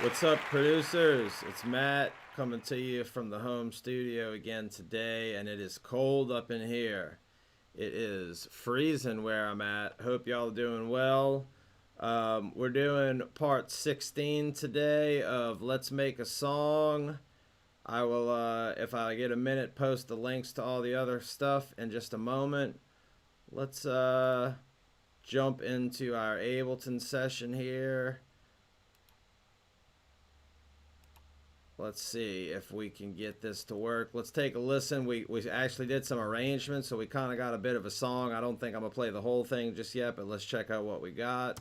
What's up, producers? It's Matt coming to you from the home studio again today, and it is cold up in here. It is freezing where I'm at. Hope y'all are doing well. We're doing part 16 today of Let's Make a Song. I will, if I get a minute, post the links to all the other stuff in just a moment. Let's jump into our Ableton session here. Let's see if we can get this to work. Let's take a listen. We actually did some arrangements, so we kind of got a bit of a song. I don't think I'm going to play the whole thing just yet, but let's check out what we got.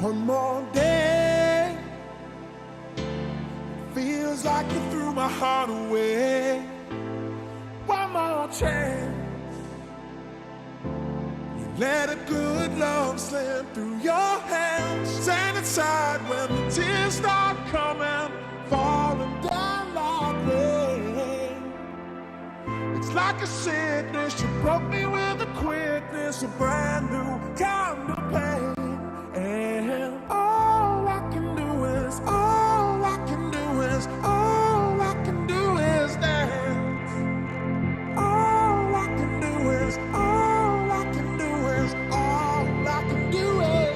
One more day, feels like you threw my heart away. One more chance, you let a good love slip through your hands. Stand inside when the tears start coming, falling down like rain. It's like a sickness, you broke me with a quickness, a brand new kind of pain. And all I can do is dance. All I can do is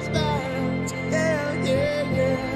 dance. Yeah, yeah, yeah.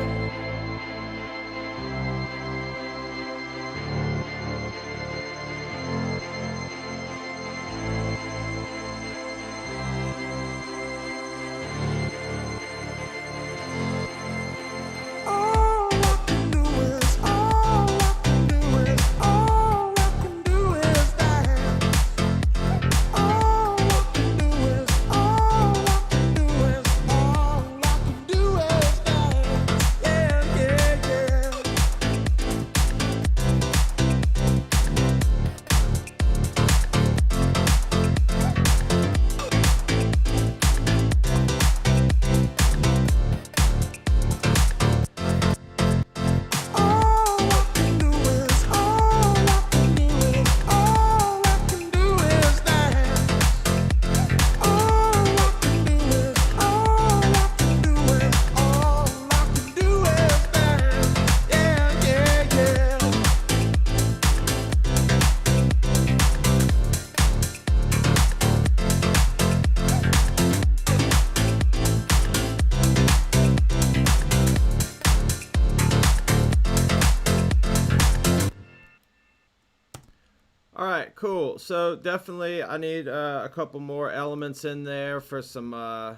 All right, cool. So definitely I need a couple more elements in there for some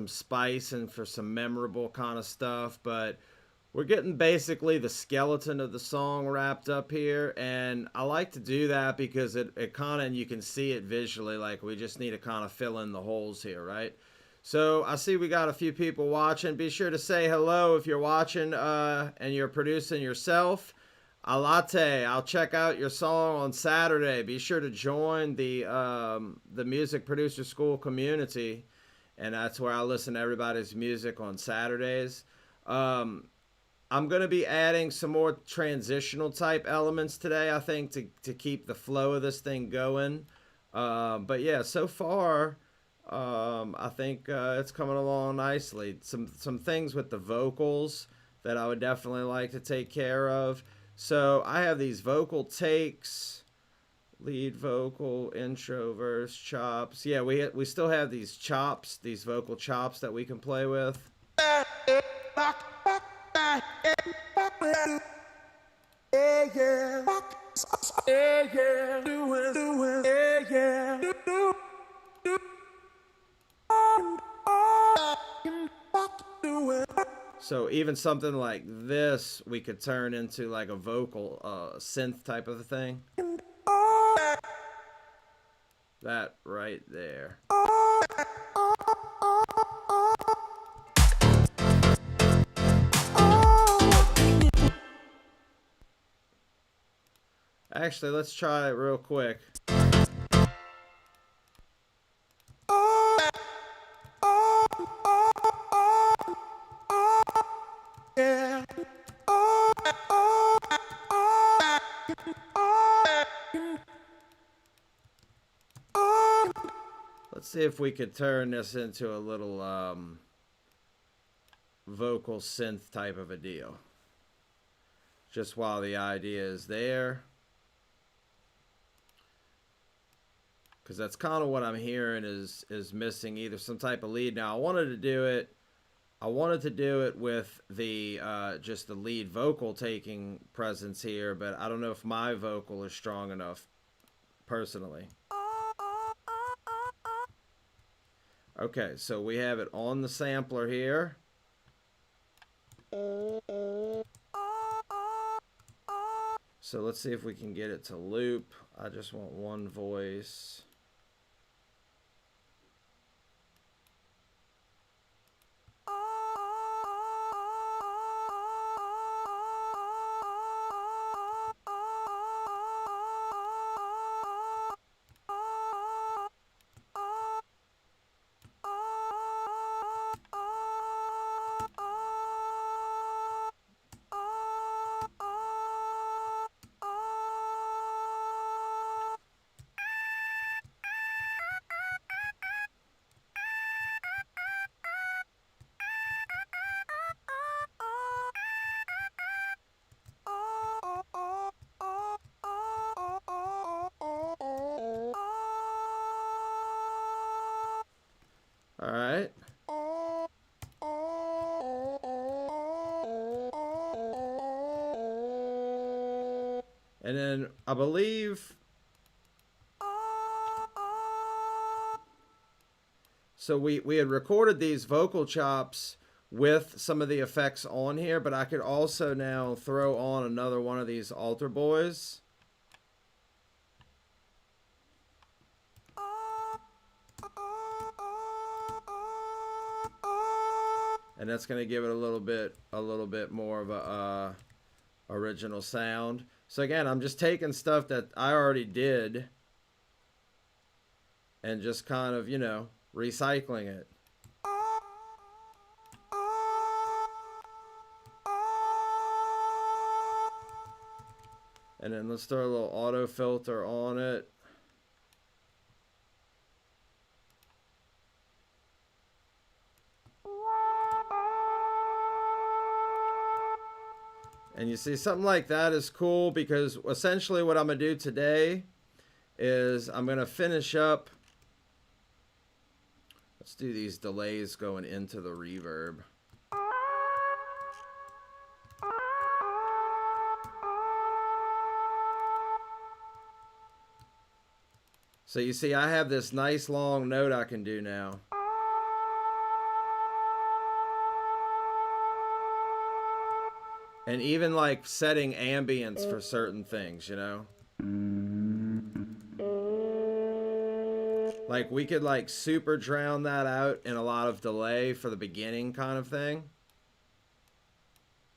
spice and for some memorable kind of stuff, but we're getting basically the skeleton of the song wrapped up here, and I like to do that because it kind of, and you can see it visually, like we just need to kind of fill in the holes here, right? So I see we got a few people watching. Be sure to say hello if you're watching and you're producing yourself. Alate, I'll check out your song on Saturday. Be sure to join the Music Producer School community, and that's where I listen to everybody's music on Saturdays. I'm going to be adding some more transitional type elements today, I think, to keep the flow of this thing going. But yeah, so far, I think it's coming along nicely. Some things with the vocals that I would definitely like to take care of. So I have these vocal takes, lead vocal, intro, verse, chops. Yeah, we still have these chops, these vocal chops that we can play with. So even something like this, we could turn into like a vocal synth type of a thing. That right there. Actually, let's try it real quick. Yeah. Let's see if we could turn this into a little vocal synth type of a deal. Just while the idea is there. Because that's kind of what I'm hearing is missing either some type of lead. Now I wanted to do it with the just the lead vocal taking presence here, but I don't know if my vocal is strong enough personally. Okay, so we have it on the sampler here. So let's see if we can get it to loop. I just want one voice. All right. And then I believe, so we had recorded these vocal chops with some of the effects on here, but I could also now throw on another one of these altar boys. And that's going to give it a little bit more of a original sound. So again, I'm just taking stuff that I already did and just kind of, you know, recycling it. And then let's throw a little auto filter on it. And you see, something like that is cool because essentially what I'm going to do today is I'm going to finish up. Let's do these delays going into the reverb. So you see, I have this nice long note I can do now. And even like setting ambience for certain things, you know? Like we could like super drown that out in a lot of delay for the beginning kind of thing.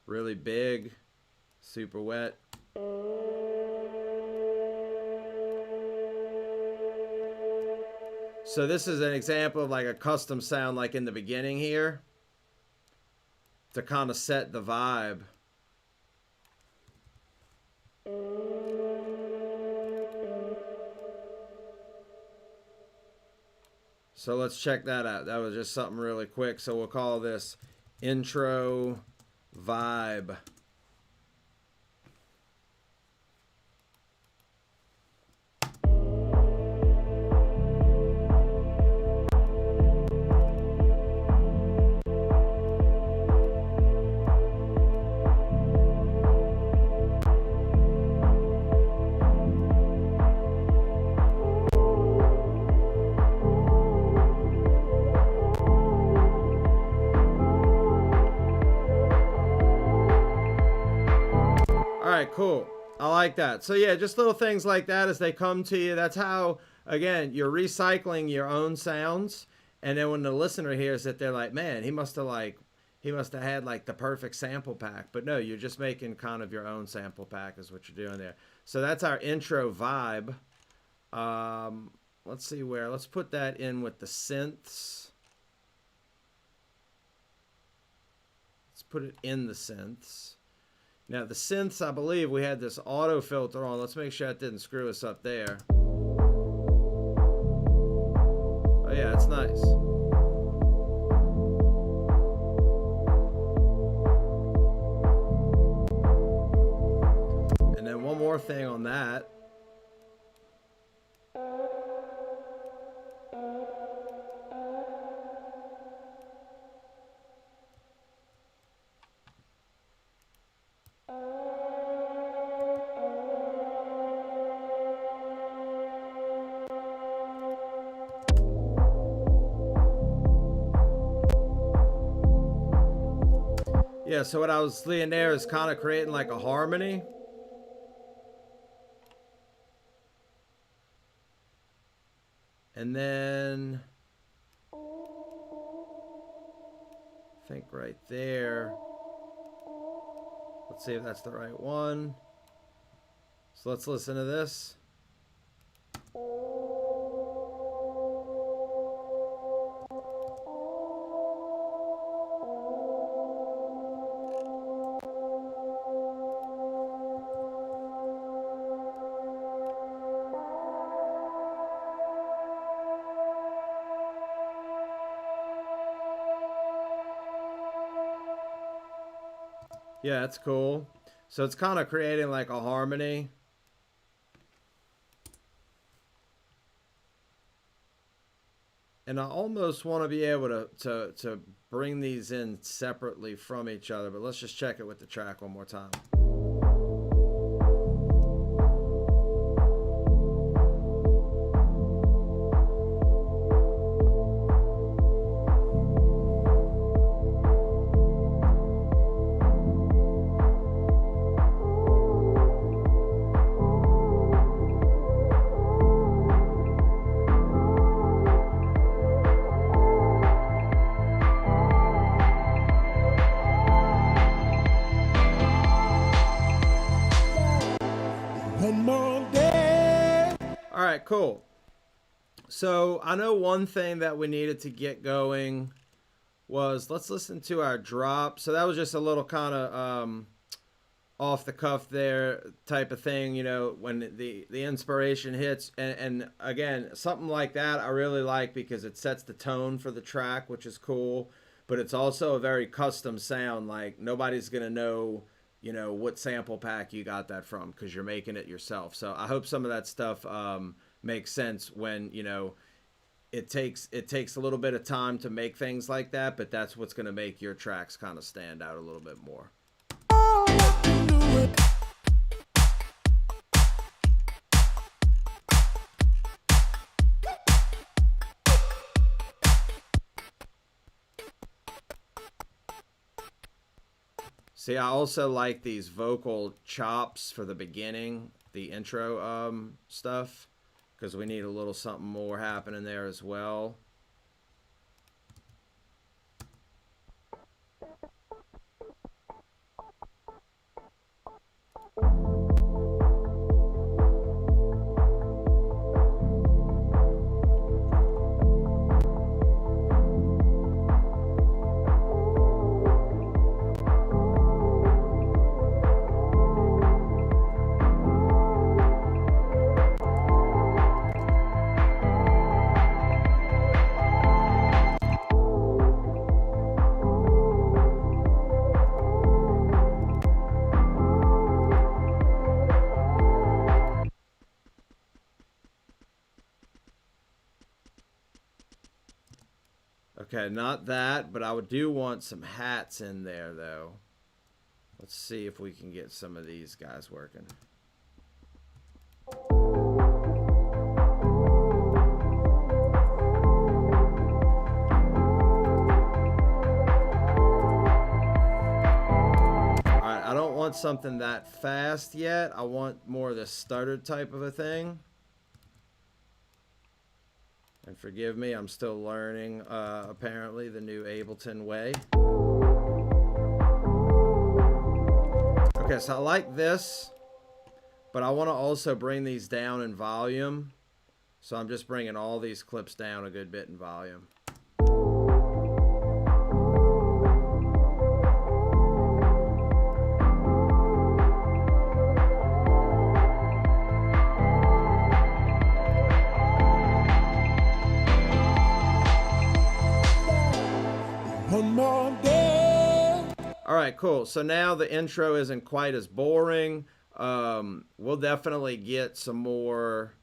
Really big, super wet. So this is an example of like a custom sound like in the beginning here to kind of set the vibe. So let's check that out. That was just something really quick. So we'll call this intro vibe. Cool. I like that. So yeah, just little things like that as they come to you. That's how, again, you're recycling your own sounds. And then when the listener hears it, they're like, man, he must have like, he must have had like the perfect sample pack. But no, you're just making kind of your own sample pack is what you're doing there. So that's our intro vibe. Let's see where. Let's put that in with the synths. Let's put it in the synths. Now the synths, I believe we had this auto filter on. Let's make sure that didn't screw us up there. Oh yeah, it's nice. And then one more thing on that. Yeah, so what I was doing there is kind of creating like a harmony. And then I think right there. Let's see if that's the right one. So let's listen to this. Yeah, that's cool. So it's kind of creating like a harmony. And I almost want to be able to bring these in separately from each other, but let's just check it with the track one more time. All right, cool. So I know one thing that we needed to get going was let's listen to our drop. So that was just a little kind of off the cuff there type of thing, you know, when the inspiration hits. And again, something like that I really like because it sets the tone for the track, which is cool. But it's also a very custom sound. Like nobody's going to know, you know, what sample pack you got that from because you're making it yourself. So I hope some of that stuff makes sense when, you know, it takes a little bit of time to make things like that, but that's what's going to make your tracks kind of stand out a little bit more. See, I also like these vocal chops for the beginning, the intro stuff, because we need a little something more happening there as well. Okay, not that, but I do want some hats in there, though. Let's see if we can get some of these guys working. Alright, I don't want something that fast yet. I want more of the stuttered type of a thing. And forgive me, I'm still learning, apparently, the new Ableton way. Okay, so I like this, but I want to also bring these down in volume. So I'm just bringing all these clips down a good bit in volume. One more day. All right, cool. So now the intro isn't quite as boring. We'll definitely get some more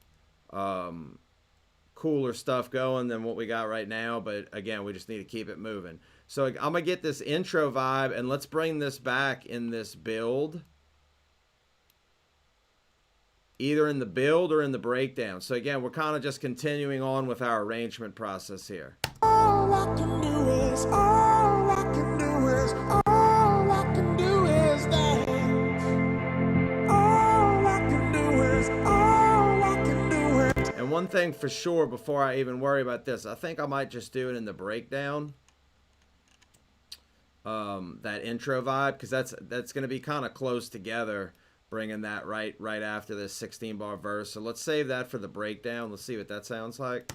cooler stuff going than what we got right now. But again, we just need to keep it moving. So I'm going to get this intro vibe, and let's bring this back in this build. Either in the build or in the breakdown. So again, we're kind of just continuing on with our arrangement process here. All I can do is, all I can do is, all I can do is dance. All I can do is, all I can do is. And one thing for sure, before I even worry about this, I think I might just do it in the breakdown. That intro vibe, because that's going to be kind of close together, bringing that right after this 16-bar verse. So let's save that for the breakdown. Let's see what that sounds like.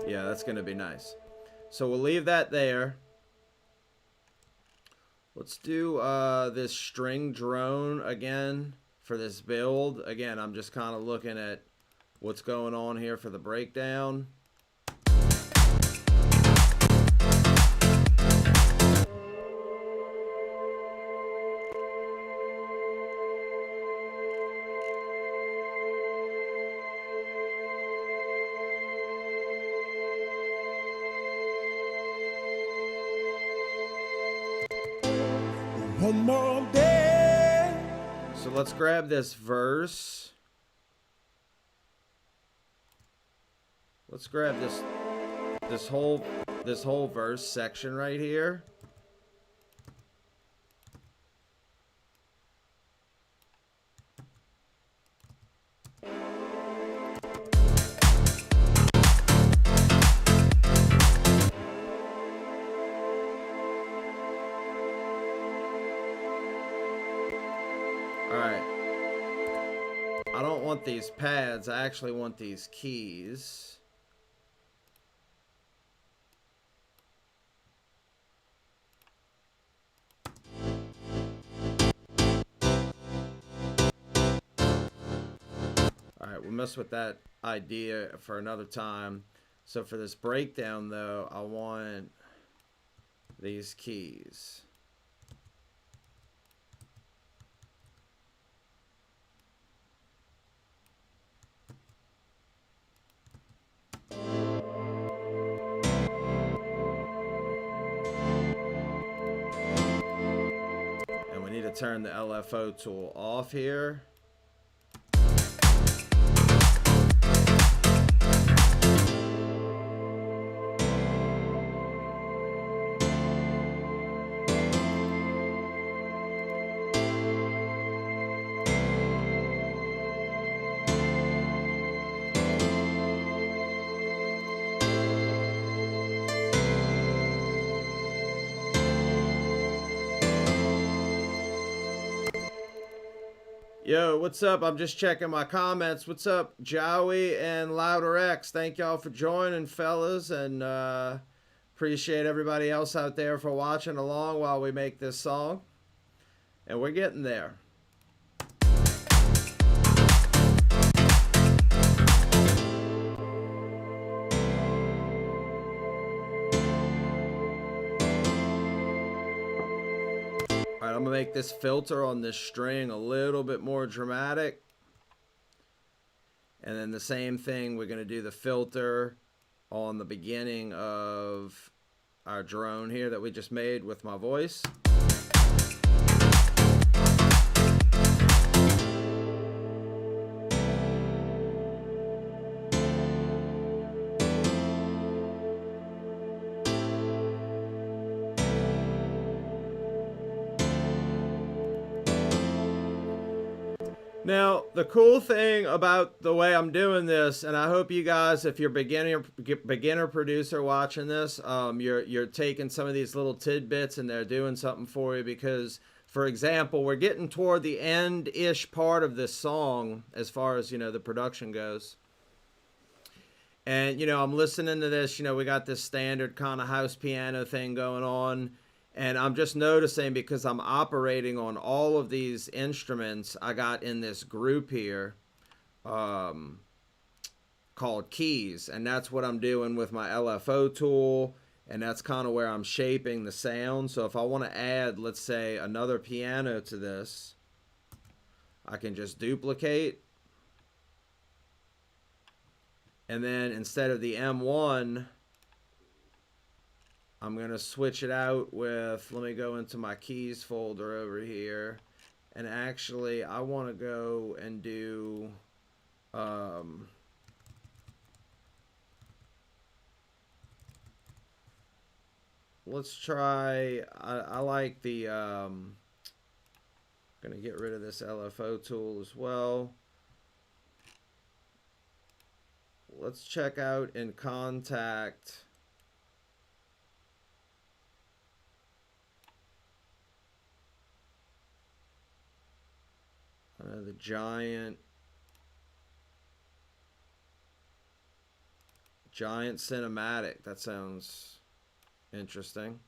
Yeah, that's going to be nice. So we'll leave that there. Let's do this string drone again for this build. Again, I'm just kind of looking at what's going on here for the breakdown. One more day. So let's grab this verse. Let's grab this whole verse section right here. Alright. I don't want these pads. I actually want these keys. Alright, we'll mess with that idea for another time. So for this breakdown, though, I want these keys. And we need to turn the LFO tool off here. Yo, what's up? I'm just checking my comments. What's up, Joey and Louder X? Thank y'all for joining, fellas, and appreciate everybody else out there for watching along while we make this song. And we're getting there. Alright, I'm going to make this filter on this string a little bit more dramatic. And then the same thing, we're going to do the filter on the beginning of our drone here that we just made with my voice. Now, the cool thing about the way I'm doing this, and I hope you guys, if you're beginner producer watching this, you're taking some of these little tidbits and they're doing something for you because, for example, we're getting toward the end-ish part of this song as far as, the production goes. And, I'm listening to this, we got this standard kind of house piano thing going on. And I'm just noticing because I'm operating on all of these instruments I got in this group here called keys. And that's what I'm doing with my LFO tool. And that's kind of where I'm shaping the sound. So if I want to add, let's say, another piano to this, I can just duplicate. And then instead of the M1, I'm going to switch it out with, let me go into my keys folder over here. And actually, I want to go and do, let's try, I like the, going to get rid of this LFO tool as well. Let's check out in Kontakt. The giant cinematic. That sounds interesting.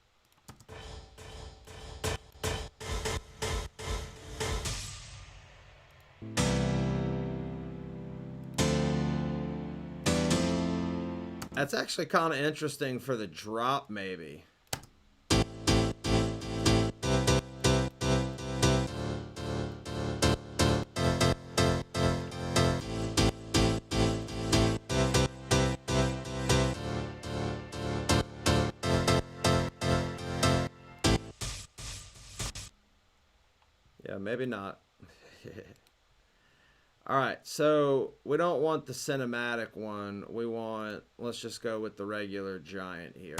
That's actually kind of interesting for the drop, maybe. Yeah, maybe not. All right, so we don't want the cinematic one. We want, let's just go with the regular giant here.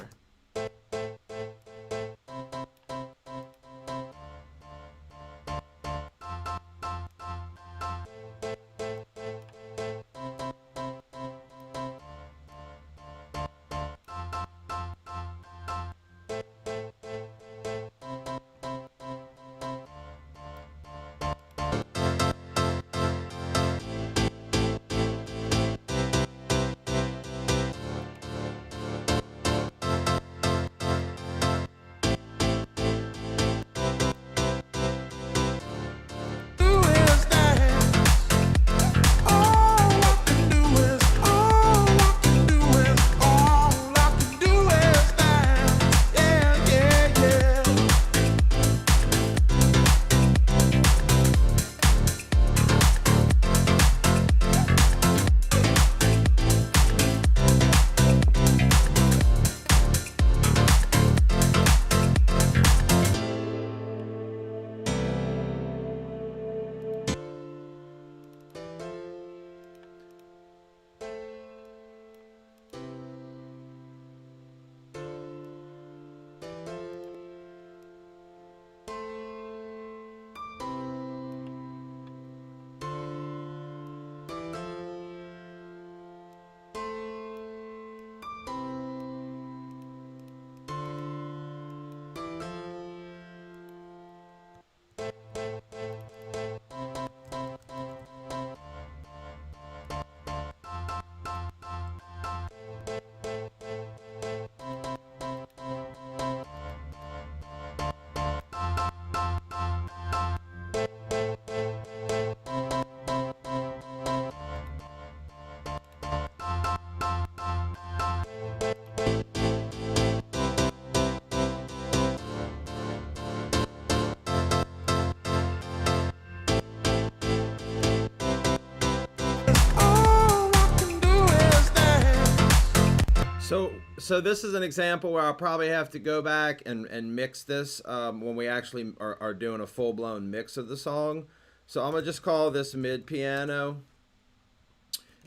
So this is an example where I'll probably have to go back and mix this when we actually are doing a full-blown mix of the song. So I'm going to just call this mid piano.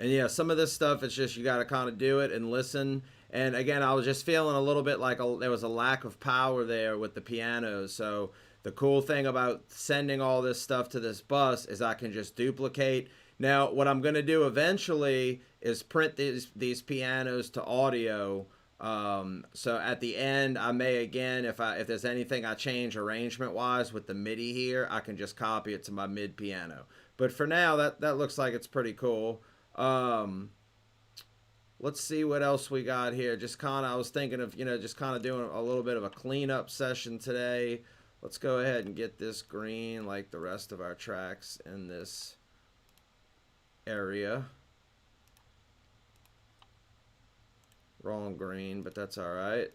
And yeah, some of this stuff, it's just you got to kind of do it and listen. And again, I was just feeling a little bit like there was a lack of power there with the pianos. So The cool thing about sending all this stuff to this bus is I can just duplicate. Now, what I'm going to do eventually is print these pianos to audio. So at the end, I may again, if there's anything I change arrangement wise with the MIDI here, I can just copy it to my mid piano. But for now, that looks like it's pretty cool. Let's see what else we got here. Just kind of, I was thinking of, just kind of doing a little bit of a cleanup session today. Let's go ahead and get this green like the rest of our tracks in this area. Wrong green, but that's all right.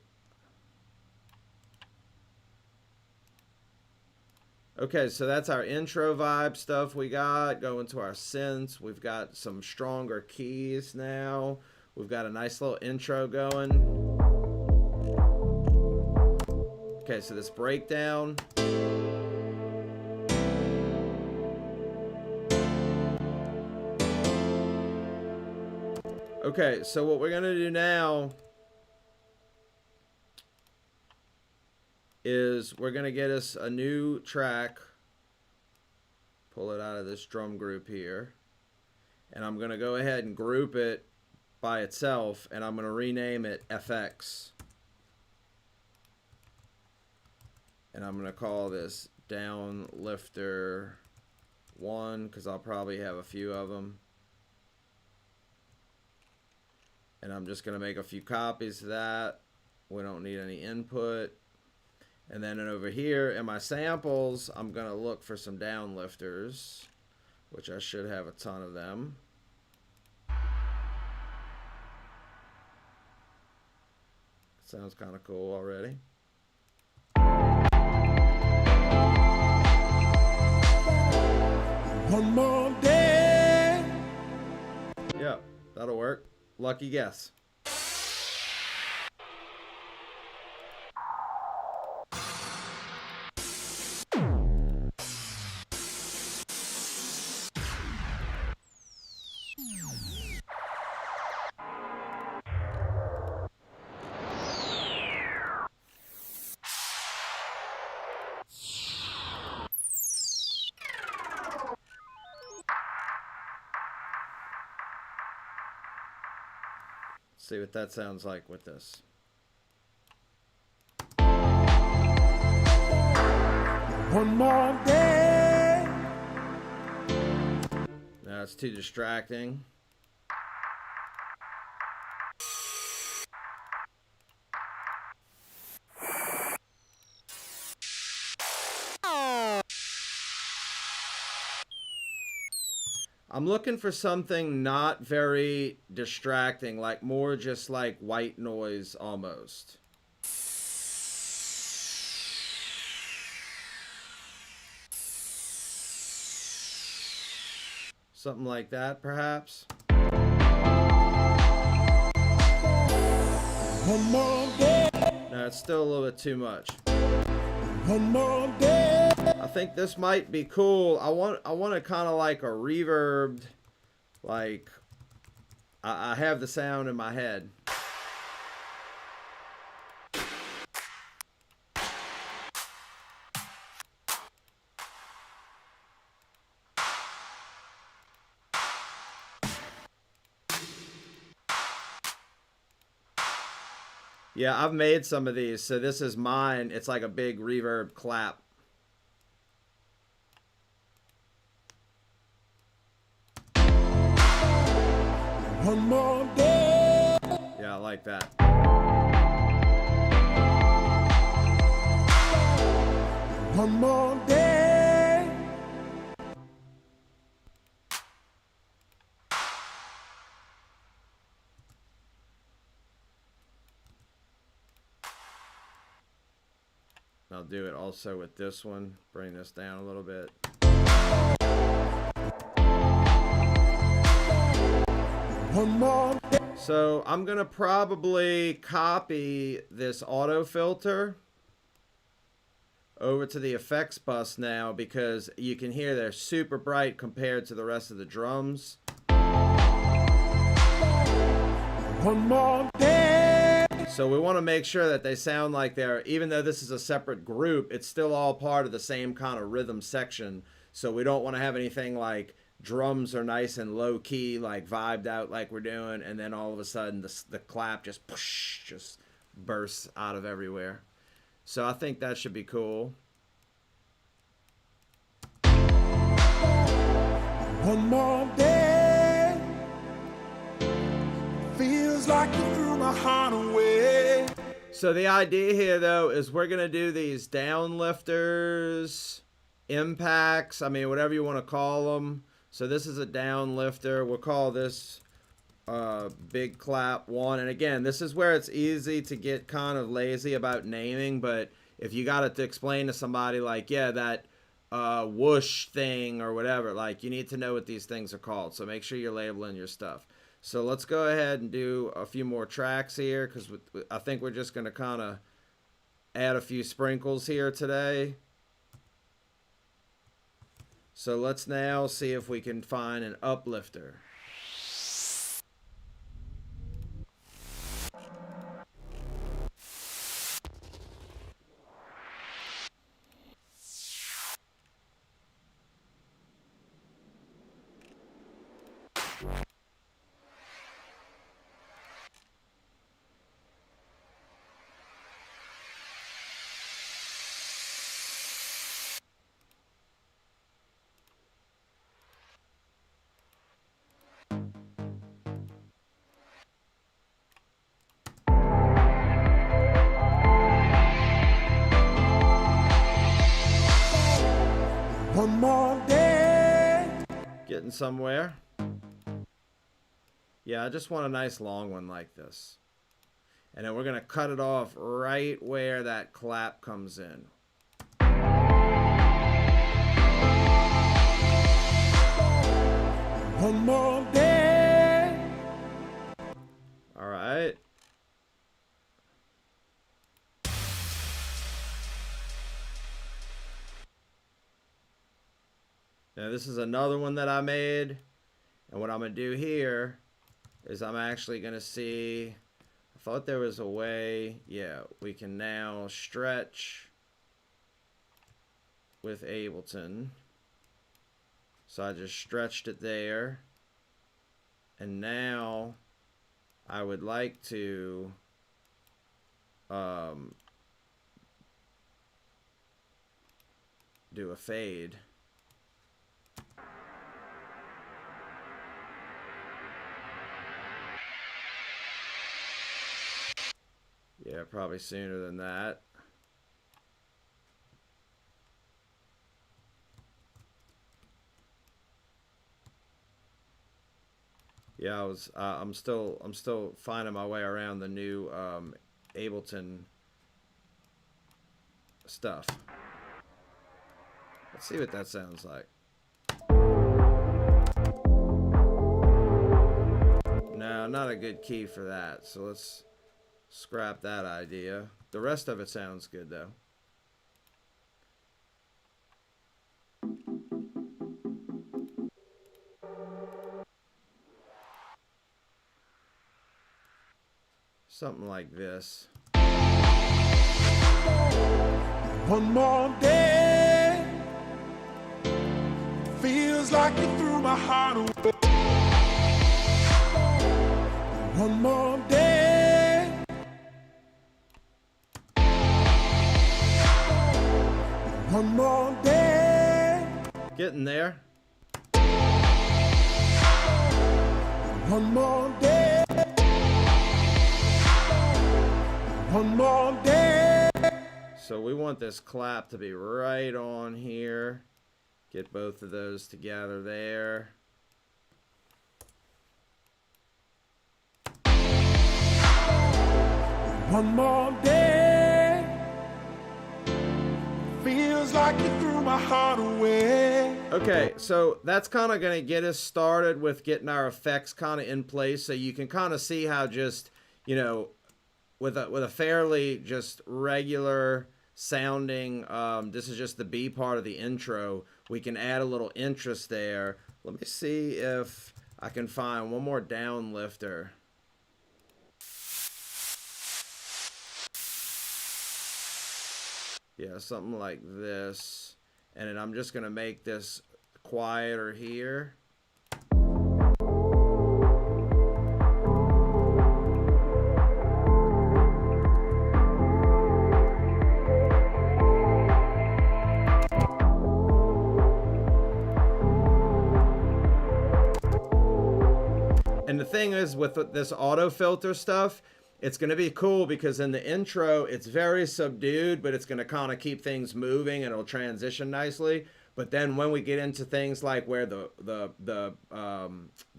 Okay, so that's our intro vibe stuff we got. Going to our synths. We've got some stronger keys now. We've got a nice little intro going. Okay, so this breakdown. Okay, so what we're gonna do now is we're gonna get us a new track. Pull it out of this drum group here. And I'm gonna go ahead and group it by itself, and I'm gonna rename it FX. And I'm gonna call this Downlifter 1 because I'll probably have a few of them. And I'm just gonna make a few copies of that. We don't need any input. And then over here in my samples, I'm gonna look for some downlifters, which I should have a ton of them. Sounds kind of cool already. One more day. Yeah, that'll work. Lucky guess. See what that sounds like with this. One more day. No, it's too distracting. I'm looking for something not very distracting, like more just like white noise almost. Something like that, perhaps. One more day. No, it's still a little bit too much. One more day. I think this might be cool. I want it kind of like a reverbed, like I have the sound in my head. Yeah, I've made some of these, so this is mine. It's like a big reverb clap. One more day. Yeah, I like that. One more day. I'll do it also with this one. Bring this down a little bit. One more day. So I'm gonna probably copy this auto filter over to the effects bus now because you can hear they're super bright compared to the rest of the drums. One more day. So we want to make sure that they sound like they're, even though this is a separate group, it's still all part of the same kind of rhythm section. So we don't want to have anything like drums are nice and low key, like vibed out like we're doing, and then all of a sudden the clap just push, just bursts out of everywhere. So I think that should be cool. One more day, feels like you threw my heart away. So the idea here, though, is we're going to do these downlifters, impacts, I mean, whatever you want to call them. So this is a downlifter. We'll call this big clap 1. And again, this is where it's easy to get kind of lazy about naming, but if you got to explain to somebody like, yeah, that whoosh thing or whatever, like, you need to know what these things are called. So make sure you're labeling your stuff. So let's go ahead and do a few more tracks here, because I think we're just going to kind of add a few sprinkles here today. So let's now see if we can find an uplifter. One more day. Getting somewhere. Yeah, I just want a nice long one like this. And then we're going to cut it off right where that clap comes in. One more day. All right. Now this is another one that I made. And what I'm going to do here is I'm actually going to see, I thought there was a way, yeah, we can now stretch with Ableton. So I just stretched it there. And now I would like to do a fade. Yeah, probably sooner than that. Yeah, I'm still finding my way around the new Ableton stuff. Let's see what that sounds like. No, not a good key for that. So let's scrap that idea. The rest of it sounds good though. Something like this. One more day. Feels like you threw my heart away. One more day. One more day. Getting there. One more day. One more day. So we want this clap to be right on here. Get both of those together there. One more day. Feels like you threw my heart away. Okay, so that's kind of going to get us started with getting our effects kind of in place, so you can kind of see how just, you know, with a fairly just regular sounding, this is just the B part of the intro, we can add a little interest there. Let me see if I can find one more downlifter. Yeah, something like this. And then I'm just going to make this quieter here. And the thing is, with this auto filter stuff, it's going to be cool because in the intro, it's very subdued, but it's going to kind of keep things moving and it'll transition nicely. But then when we get into things like where the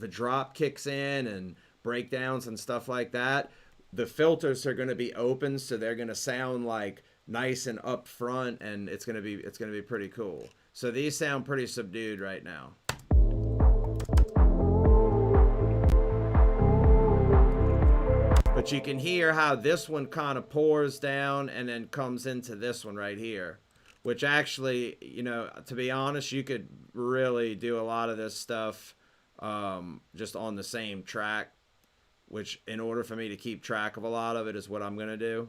drop kicks in and breakdowns and stuff like that, the filters are going to be open, so they're going to sound like nice and upfront, and it's going to be pretty cool. So these sound pretty subdued right now. But you can hear how this one kind of pours down and then comes into this one right here, which actually, you know, to be honest, you could really do a lot of this stuff just on the same track, which in order for me to keep track of a lot of it is what I'm going to do.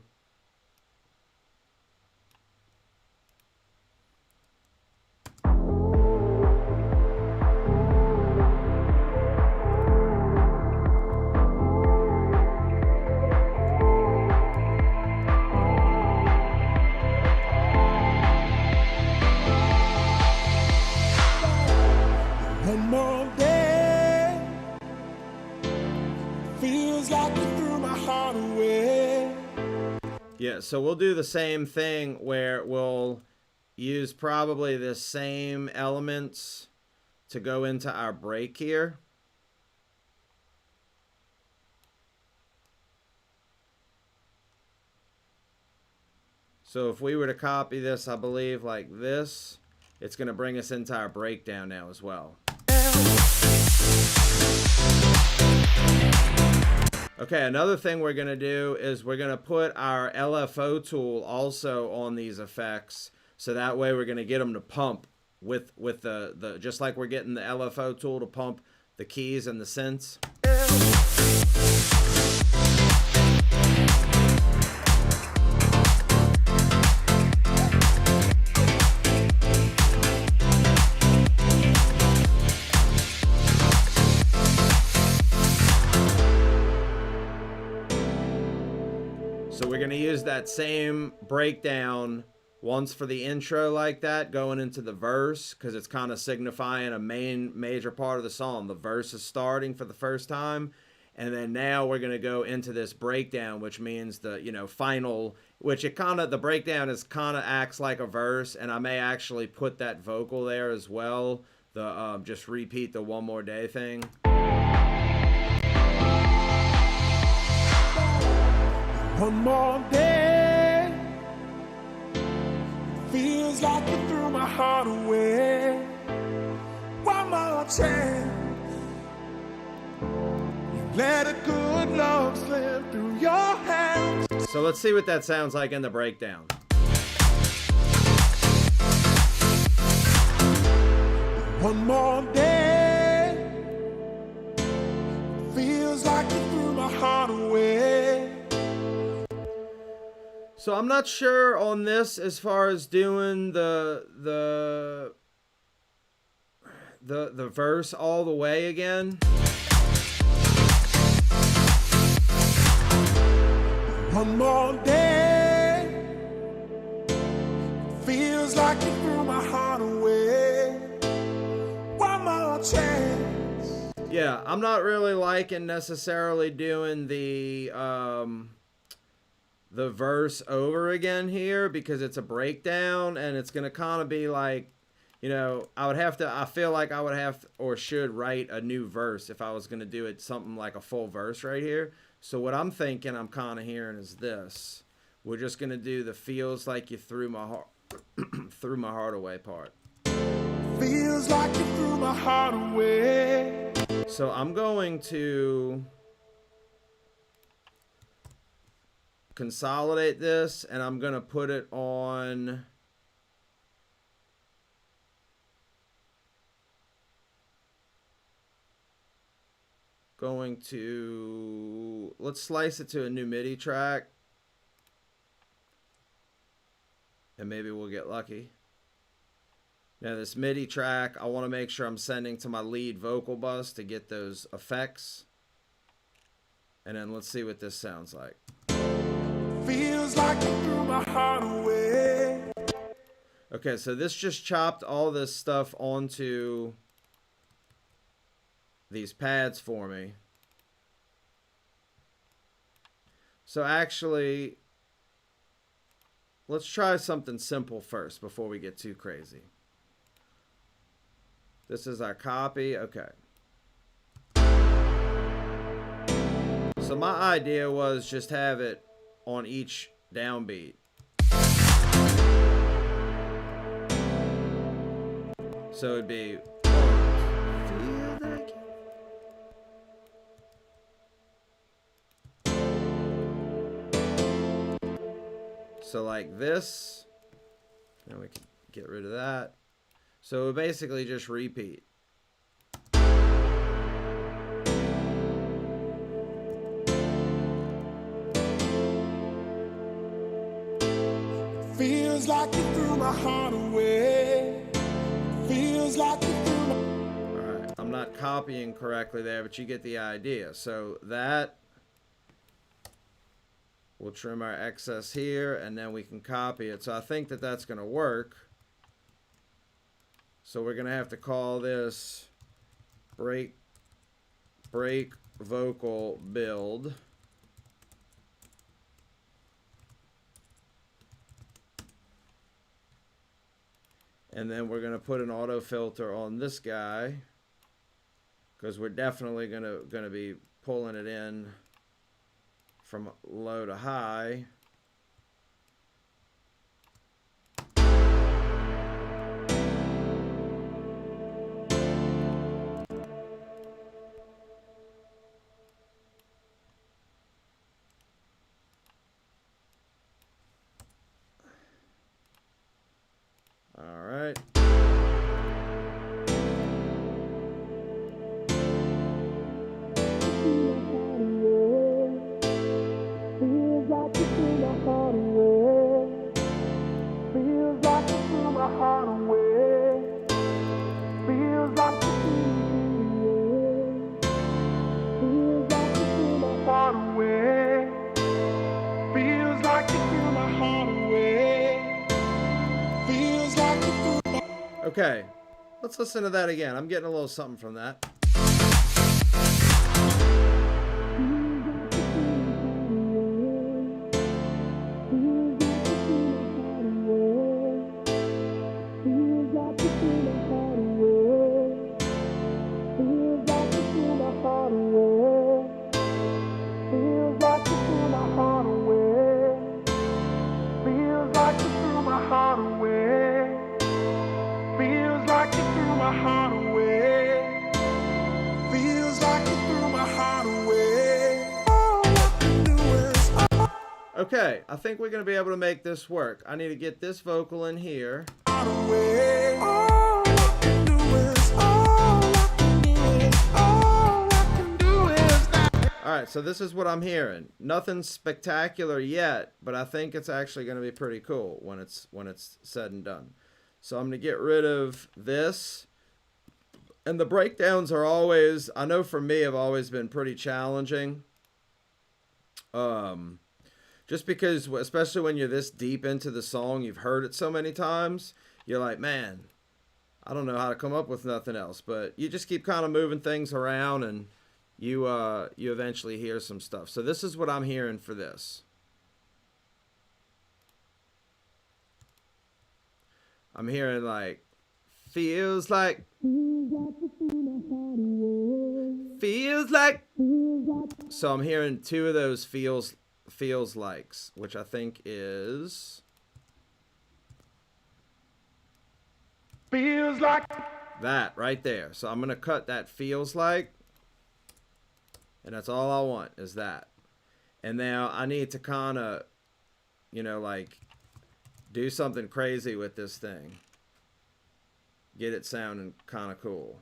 One more day feels like you threw my heart away. Yeah, so we'll do the same thing where we'll use probably the same elements to go into our break here. So if we were to copy this, I believe like this, it's going to bring us into our breakdown now as well. Okay, another thing we're going to do is we're going to put our LFO tool also on these effects. So that way we're going to get them to pump with the just like we're getting the LFO tool to pump the keys and the synths. So we're going to use that same breakdown once for the intro like that, going into the verse, because it's kind of signifying a major part of the song. The verse is starting for the first time, and then now we're going to go into this breakdown, which means the, you know, final, which it kind of, the breakdown is kind of acts like a verse, and I may actually put that vocal there as well, the just repeat the one more day thing. One more day feels like you threw my heart away. One more chance, you let a good love slip through your hands. So let's see what that sounds like in the breakdown. One more day feels like you threw my heart away. So I'm not sure on this as far as doing the verse all the way again. One more day feels like you threw my heart away. One more chance. Yeah, I'm not really liking necessarily doing the verse over again here because it's a breakdown and it's going to kind of be like, you know, I feel like I would have or should write a new verse if I was going to do it something like a full verse right here. So what I'm thinking I'm kind of hearing is this. We're just going to do the feels like you threw my heart threw my heart away part. Feels like you threw my heart away. So I'm going to consolidate this and I'm going to put it on let's slice it to a new MIDI track. and maybe we'll get lucky. Now this MIDI track, I want to make sure I'm sending to my lead vocal bus to get those effects. And then let's see what this sounds like. Feels like you threw my heart away. Okay, so this just chopped all this stuff onto these pads for me. So actually, let's try something simple first before we get too crazy. This is our copy. Okay. So my idea was just have it on each downbeat. So it'd be so like this. Now we can get rid of that. So we basically just repeat. Feels like you threw my heart away. Feels like you threw my... Alright, I'm not copying correctly there, but you get the idea. So that, we'll trim our excess here, and then we can copy it. So I think that that's going to work. So we're going to have to call this break vocal build. And then we're going to put an auto filter on this guy, because we're definitely going to be pulling it in from low to high. All right. Okay, let's listen to that again. I'm getting a little something from that. Okay, I think we're going to be able to make this work. I need to get this vocal in here. Alright, so this is what I'm hearing. Nothing spectacular yet, but I think it's actually going to be pretty cool when it's said and done. So I'm going to get rid of this. And the breakdowns are always, I know for me, have always been pretty challenging. Just because, especially when you're this deep into the song, you've heard it so many times, you're like, man, I don't know how to come up with nothing else. But you just keep kind of moving things around, and you eventually hear some stuff. So this is what I'm hearing for this. I'm hearing like, feels like, so I'm hearing two of those feels likes, which I think is feels like that right there. So I'm gonna cut that feels like, and that's all I want is that. And now I need to kind of, like do something crazy with this thing, get it sounding kind of cool.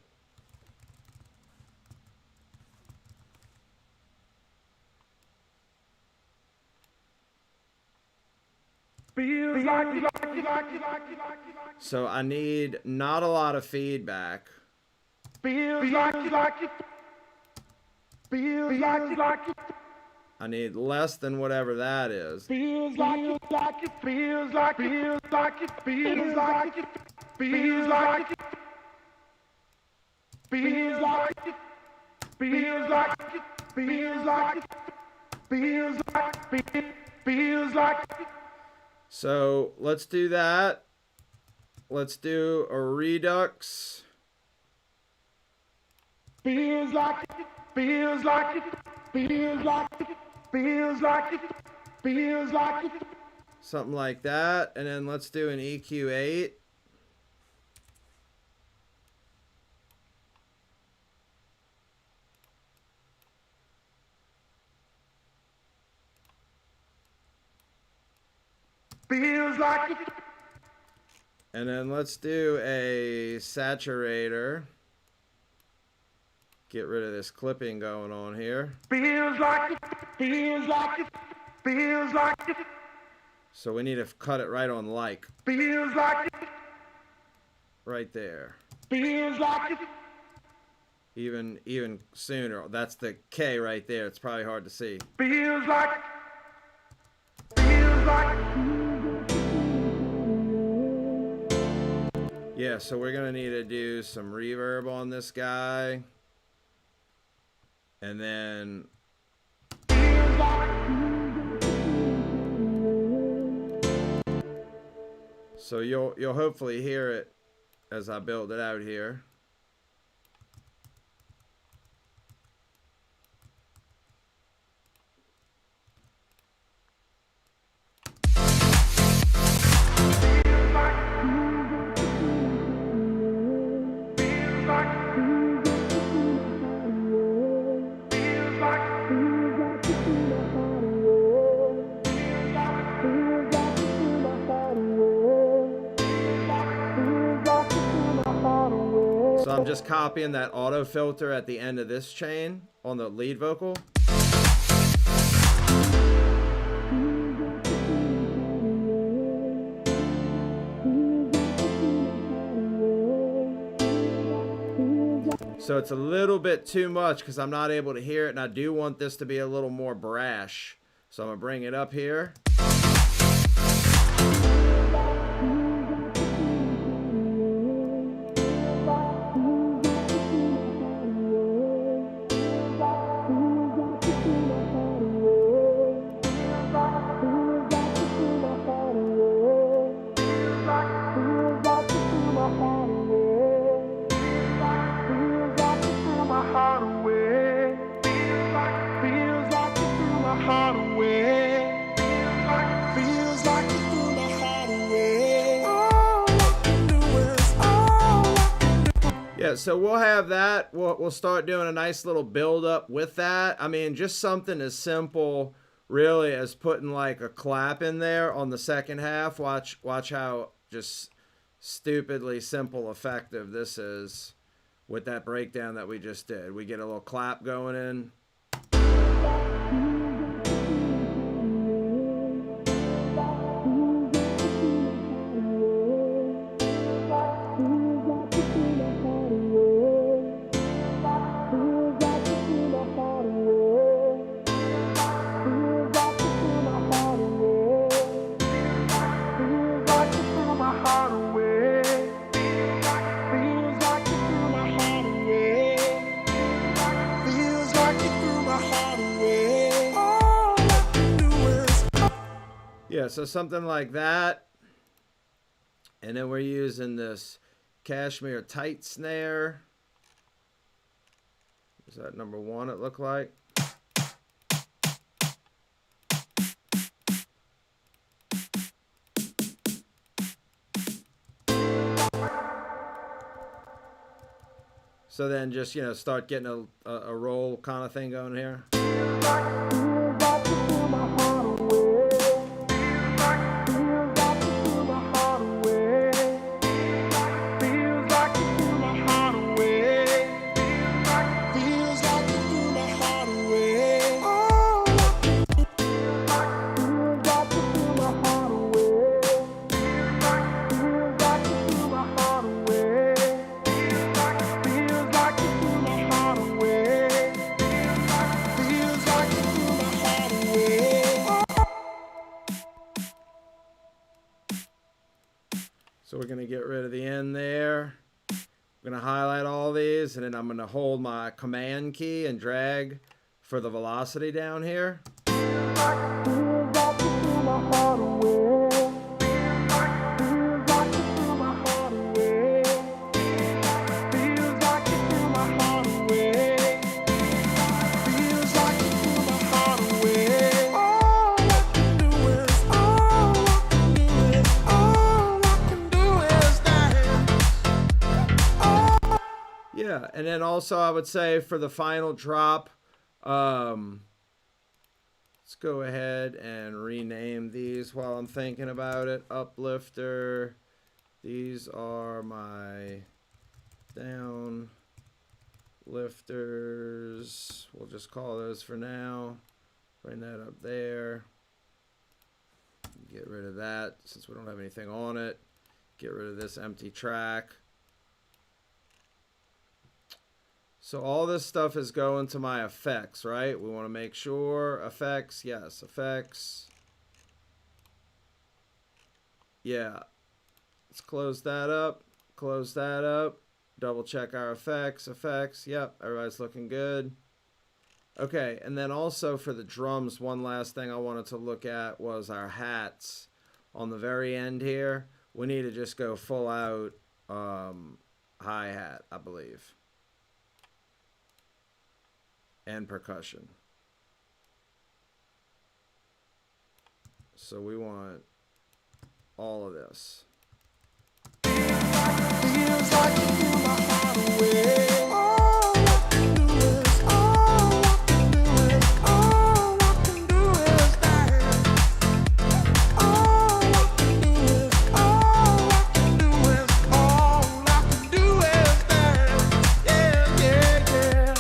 So I need not a lot of feedback. I need less than whatever that is. So let's do that. Let's do a redux. Feels like it, feels like it, feels like it, feels like it, feels like it. Something like that. And then let's do an EQ8. Feels like it. And then let's do a saturator. Get rid of this clipping going on here. Feels like it, feels like it, feels like it. So we need to cut it right on like. Feels like it. Right there. Feels like it. Even sooner. That's the K right there. It's probably hard to see. Feels like it. Feels like it. Yeah, so we're gonna need to do some reverb on this guy. And then so you'll hopefully hear it as I build it out here. So I'm just copying that auto filter at the end of this chain on the lead vocal. So it's a little bit too much because I'm not able to hear it, and I do want this to be a little more brash. So I'm gonna bring it up here. Yeah, so we'll have that. We'll start doing a nice little build up with that. I mean, just something as simple, really, as putting like a clap in there on the second half. Watch how just stupidly simple effective this is with that breakdown that we just did. We get a little clap going in. Yeah, so something like that. And then we're using this Cashmere tight snare. Is that number 1 it looked like? So then just, you know, start getting a roll kind of thing going here. So we're going to get rid of the end there. I'm going to highlight all these, and then I'm going to hold my command key and drag for the velocity down here. Yeah, and then also I would say for the final drop, let's go ahead and rename these while I'm thinking about it. Uplifter. These are my down lifters. We'll just call those for now. Bring that up there. Get rid of that since we don't have anything on it. Get rid of this empty track. So all this stuff is going to my effects, right? We want to make sure effects, yes, effects. Yeah. Let's close that up. Close that up. Double check our effects. Effects. Yep. Everybody's looking good. Okay. And then also for the drums, one last thing I wanted to look at was our hats. On the very end here, we need to just go full out hi-hat, I believe. And percussion. So we want all of this. Feels like you threw my heart away. All I can do is, all I can do is, all I can do is dance. All I can do is, all I can do is, all I can do is dance. Yeah, yeah, yeah.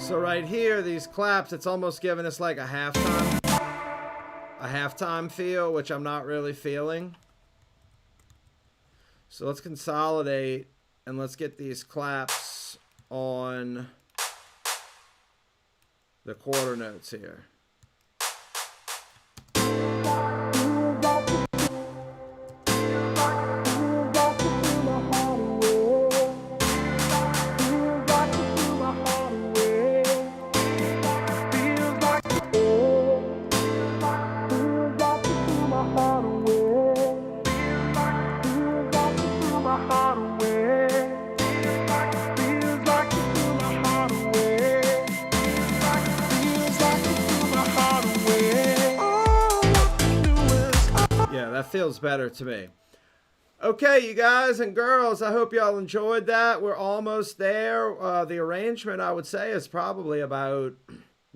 So right here, these claps, it's almost giving us like a halftime feel, which I'm not really feeling. So let's consolidate and let's get these claps on the quarter notes here. That feels better to me. Okay, you guys and girls, I hope y'all enjoyed that. We're almost there. The arrangement, I would say, is probably about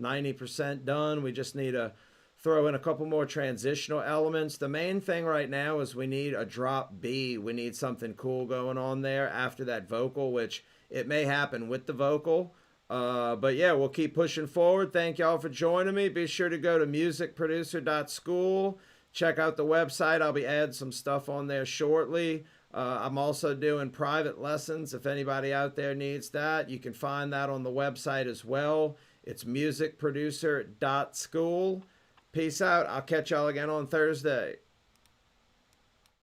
90% done. We just need to throw in a couple more transitional elements. The main thing right now is we need a drop B. We need something cool going on there after that vocal, which it may happen with the vocal. But yeah, we'll keep pushing forward. Thank y'all for joining me. Be sure to go to musicproducer.school. Check out the website. I'll be adding some stuff on there shortly. I'm also doing private lessons. If anybody out there needs that, you can find that on the website as well. It's musicproducer.school. Peace out. I'll catch y'all again on Thursday.